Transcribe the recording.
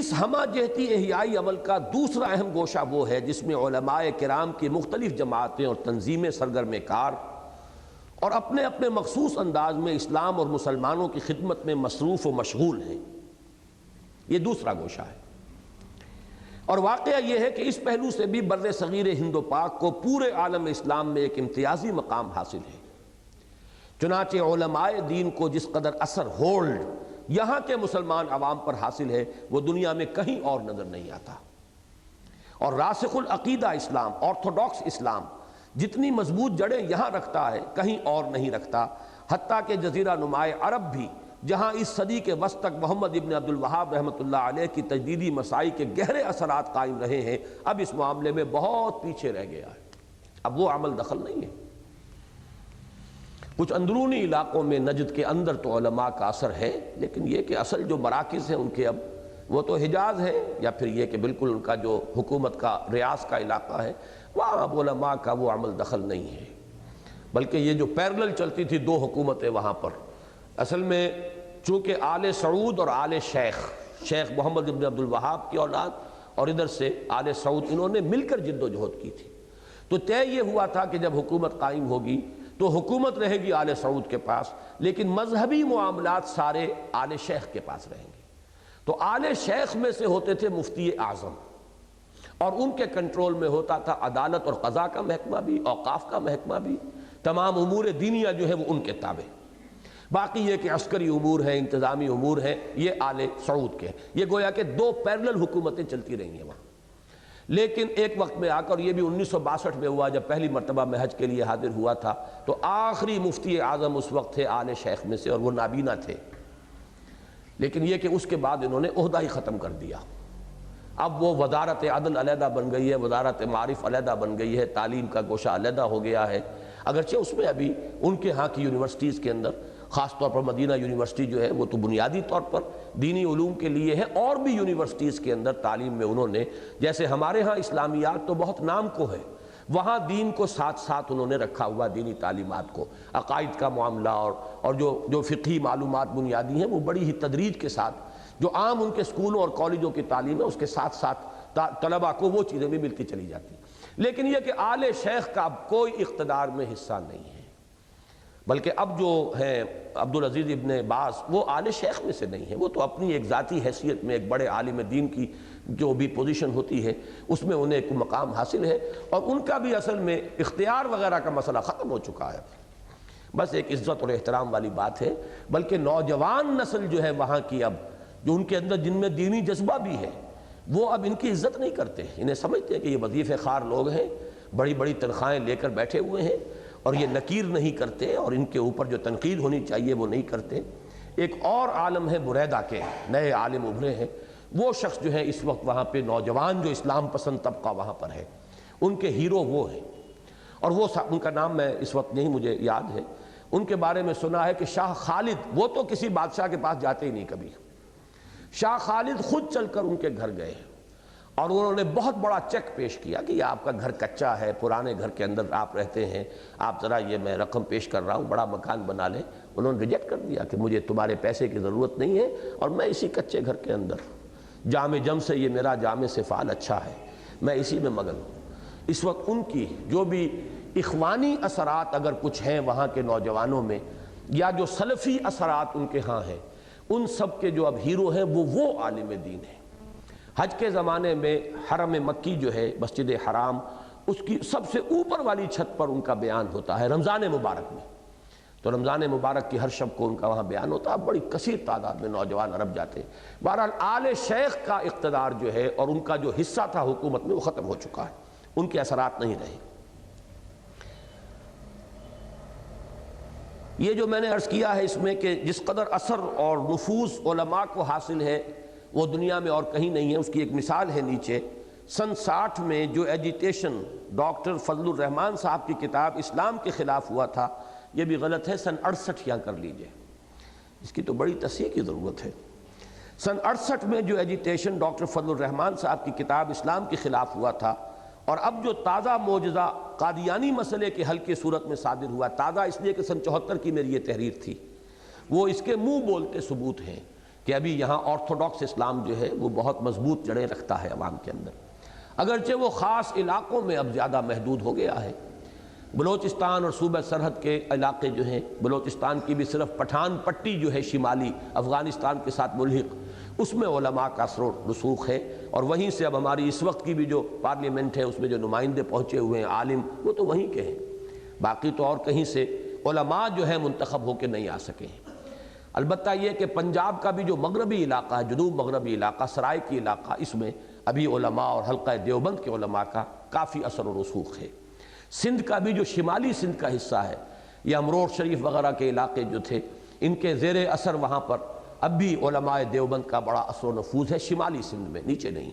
اس ہمہ جہتی احیائی عمل کا دوسرا اہم گوشہ وہ ہے جس میں علماء کرام کی مختلف جماعتیں اور تنظیمیں سرگرم کار اور اپنے اپنے مخصوص انداز میں اسلام اور مسلمانوں کی خدمت میں مصروف و مشغول ہیں۔ یہ دوسرا گوشہ ہے، اور واقعہ یہ ہے کہ اس پہلو سے بھی بر صغیر ہند و پاک کو پورے عالم اسلام میں ایک امتیازی مقام حاصل ہے۔ چنانچہ علماء دین کو جس قدر اثر ہولڈ یہاں کے مسلمان عوام پر حاصل ہے وہ دنیا میں کہیں اور نظر نہیں آتا، اور راسخ العقیدہ اسلام، آرتھوڈاکس اسلام جتنی مضبوط جڑیں یہاں رکھتا ہے کہیں اور نہیں رکھتا، حتیٰ کہ جزیرہ نمائے عرب بھی جہاں اس صدی کے وسط تک محمد ابن عبد الوہاب رحمۃ اللہ علیہ کی تجدیدی مسائی کے گہرے اثرات قائم رہے ہیں، اب اس معاملے میں بہت پیچھے رہ گیا ہے، اب وہ عمل دخل نہیں ہے۔ کچھ اندرونی علاقوں میں نجد کے اندر تو علماء کا اثر ہے، لیکن یہ کہ اصل جو مراکز ہیں ان کے اب وہ تو حجاز ہے، یا پھر یہ کہ بالکل ان کا جو حکومت کا ریاض کا علاقہ ہے وہاں اب علماء کا وہ عمل دخل نہیں ہے، بلکہ یہ جو پیرلل چلتی تھی دو حکومتیں وہاں پر، اصل میں چونکہ آل سعود اور آل شیخ محمد ابن عبد الوہاب کی اولاد اور ادھر سے آل سعود انہوں نے مل کر جد و جہد کی تھی، تو طے یہ ہوا تھا کہ جب حکومت قائم ہوگی تو حکومت رہے گی آل سعود کے پاس، لیکن مذہبی معاملات سارے آل شیخ کے پاس رہیں گے۔ تو آل شیخ میں سے ہوتے تھے مفتی اعظم، اور ان کے کنٹرول میں ہوتا تھا عدالت اور قضاء کا محکمہ بھی، اوقاف کا محکمہ بھی، تمام امور دینیہ جو ہے وہ ان کے تابع۔ باقی یہ کہ عسکری امور ہیں، انتظامی امور ہیں، یہ آل سعود کے ہیں۔ یہ گویا کہ دو پیرلل حکومتیں چلتی رہی ہیں وہاں، لیکن ایک وقت میں آ کر، یہ بھی 1962 میں ہوا جب پہلی مرتبہ میں حج کے لیے حاضر ہوا تھا، تو آخری مفتی اعظم اس وقت تھے آل شیخ میں سے، اور وہ نابینا تھے، لیکن یہ کہ اس کے بعد انہوں نے عہدہ ہی ختم کر دیا۔ اب وہ وزارت عدل علیحدہ بن گئی ہے، وزارت معارف علیحدہ بن گئی ہے، تعلیم کا گوشہ علیحدہ ہو گیا ہے، اگرچہ اس میں ابھی ان کے ہاں کی یونیورسٹیز کے اندر، خاص طور پر مدینہ یونیورسٹی جو ہے وہ تو بنیادی طور پر دینی علوم کے لیے ہے، اور بھی یونیورسٹیز کے اندر تعلیم میں انہوں نے، جیسے ہمارے ہاں اسلامیات تو بہت نام کو ہے، وہاں دین کو ساتھ ساتھ انہوں نے رکھا ہوا، دینی تعلیمات کو، عقائد کا معاملہ اور جو فقہی معلومات بنیادی ہیں وہ بڑی ہی تدریج کے ساتھ، جو عام ان کے اسکولوں اور کالجوں کی تعلیم ہے اس کے ساتھ ساتھ طلباء کو وہ چیزیں بھی ملتی چلی جاتی ہیں۔ لیکن یہ کہ آل شیخ کا اب کوئی اقتدار میں حصہ نہیں ہے، بلکہ اب جو ہیں عبدالعزیز ابن باز وہ آل شیخ میں سے نہیں ہیں، وہ تو اپنی ایک ذاتی حیثیت میں ایک بڑے عالم دین کی جو بھی پوزیشن ہوتی ہے اس میں انہیں ایک مقام حاصل ہے، اور ان کا بھی اصل میں اختیار وغیرہ کا مسئلہ ختم ہو چکا ہے، بس ایک عزت اور احترام والی بات ہے۔ بلکہ نوجوان نسل جو ہے وہاں کی، اب جو ان کے اندر جن میں دینی جذبہ بھی ہے، وہ اب ان کی عزت نہیں کرتے، انہیں سمجھتے ہیں کہ یہ وظیفے خوار لوگ ہیں، بڑی بڑی تنخواہیں لے کر بیٹھے ہوئے ہیں، اور یہ نکیر نہیں کرتے، اور ان کے اوپر جو تنقید ہونی چاہیے وہ نہیں کرتے۔ ایک اور عالم ہے بریدہ کے، نئے عالم ابھرے ہیں، وہ شخص جو ہے اس وقت وہاں پہ نوجوان جو اسلام پسند طبقہ وہاں پر ہے، ان کے ہیرو وہ ہیں، اور وہ ان کا نام میں اس وقت نہیں مجھے یاد ہے، ان کے بارے میں سنا ہے کہ شاہ خالد، وہ تو کسی بادشاہ کے پاس جاتے ہی نہیں کبھی، شاہ خالد خود چل کر ان کے گھر گئے، اور انہوں نے بہت بڑا چیک پیش کیا کہ یہ آپ کا گھر کچا ہے، پرانے گھر کے اندر آپ رہتے ہیں، آپ ذرا یہ میں رقم پیش کر رہا ہوں، بڑا مکان بنا لیں۔ انہوں نے ریجیکٹ کر دیا کہ مجھے تمہارے پیسے کی ضرورت نہیں ہے، اور میں اسی کچے گھر کے اندر، جام جم سے یہ میرا جام سے فعال اچھا ہے، میں اسی میں مگن ہوں۔ اس وقت ان کی جو بھی اخوانی اثرات اگر کچھ ہیں وہاں کے نوجوانوں میں، یا جو سلفی اثرات ان کے ہاں ہیں، ان سب کے جو اب ہیرو ہیں وہ عالم دین ہیں۔ حج کے زمانے میں حرم مکی جو ہے، مسجد حرام، اس کی سب سے اوپر والی چھت پر ان کا بیان ہوتا ہے رمضان مبارک میں، تو رمضان مبارک کی ہر شب کو ان کا وہاں بیان ہوتا ہے، بڑی کثیر تعداد میں نوجوان عرب جاتے ہیں۔ بہرحال آل شیخ کا اقتدار جو ہے اور ان کا جو حصہ تھا حکومت میں وہ ختم ہو چکا ہے، ان کے اثرات نہیں رہے۔ یہ جو میں نے عرض کیا ہے اس میں کہ جس قدر اثر اور نفوذ علماء کو حاصل ہے وہ دنیا میں اور کہیں نہیں ہے، اس کی ایک مثال ہے نیچے۔ سن 60 میں جو ایجیٹیشن ڈاکٹر فضل الرحمان صاحب کی کتاب اسلام کے خلاف ہوا تھا، یہ بھی غلط ہے، سن 68 یہاں کر لیجئے، اس کی تو بڑی تصحیح کی ضرورت ہے۔ سن 68 میں جو ایجیٹیشن ڈاکٹر فضل الرحمان صاحب کی کتاب اسلام کے خلاف ہوا تھا، اور اب جو تازہ معجزہ قادیانی مسئلے کے حل کی صورت میں صادر ہوا، تازہ اس لیے کہ سن 74 کی میری یہ تحریر تھی، وہ اس کے منہ بولتے ثبوت ہیں کہ ابھی یہاں آرتھوڈاکس اسلام جو ہے وہ بہت مضبوط جڑیں رکھتا ہے عوام کے اندر، اگرچہ وہ خاص علاقوں میں اب زیادہ محدود ہو گیا ہے۔ بلوچستان اور صوبہ سرحد کے علاقے جو ہیں، بلوچستان کی بھی صرف پٹھان پٹی جو ہے شمالی افغانستان کے ساتھ ملحق، اس میں علماء کا اثر و رسوخ ہے، اور وہیں سے اب ہماری اس وقت کی بھی جو پارلیمنٹ ہے اس میں جو نمائندے پہنچے ہوئے ہیں عالم، وہ تو وہیں کے ہیں، باقی تو اور کہیں سے علماء جو ہے منتخب ہو کے نہیں آ سکے ہیں۔ البتہ یہ کہ پنجاب کا بھی جو مغربی علاقہ ہے، جنوب مغربی علاقہ، سرائے کی علاقہ، اس میں ابھی علماء اور حلقہ دیوبند کے علماء کا کافی اثر و رسوخ ہے۔ سندھ کا بھی جو شمالی سندھ کا حصہ ہے، یہ امروٹ شریف وغیرہ کے علاقے جو تھے، ان کے زیر اثر وہاں پر اب بھی علماء دیوبند کا بڑا اثر و نفوذ ہے، شمالی سندھ میں، نیچے نہیں۔